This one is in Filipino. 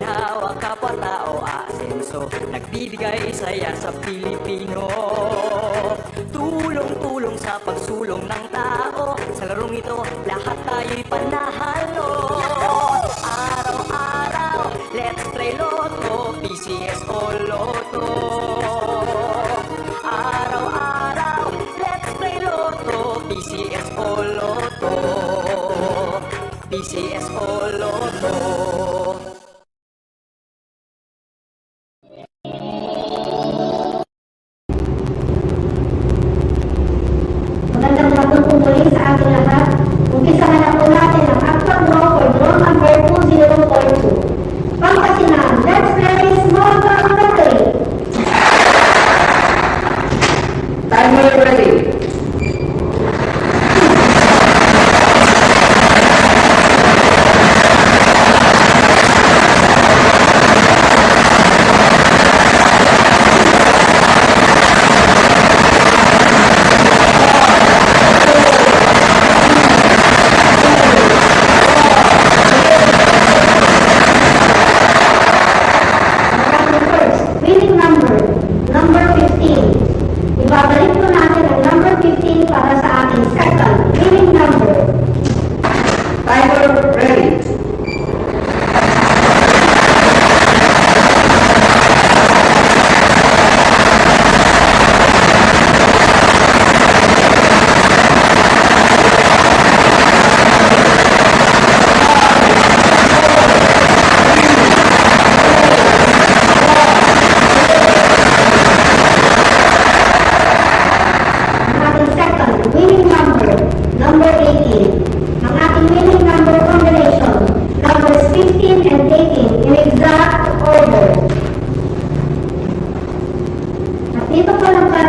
ginhawa, kapwa-tao, asenso, nagbibigay saya sa Pilipino. Tulong-tulong sa pagsulong ng tao, sa larong ito, lahat tayo'y panahalo. Araw-araw, let's play Lotto, PCS o Lotto. Araw-araw, let's play Lotto, PCS o Lotto. PCS o Lotto. Magandang hapon po muli sa ating lahat. Umpisahan na po natin ang actual draw for draw number 2042. Pangasinan, let's play small draw lottery. Timer ready. Number first, winning number, number 15. Ibabalik po natin ang number 15 para sa ating second winning number. Timer ready. Ang ating second winning number, number 18. Ang ating winning number combination, numbers 15 and 18 in exact order. At dito po lang para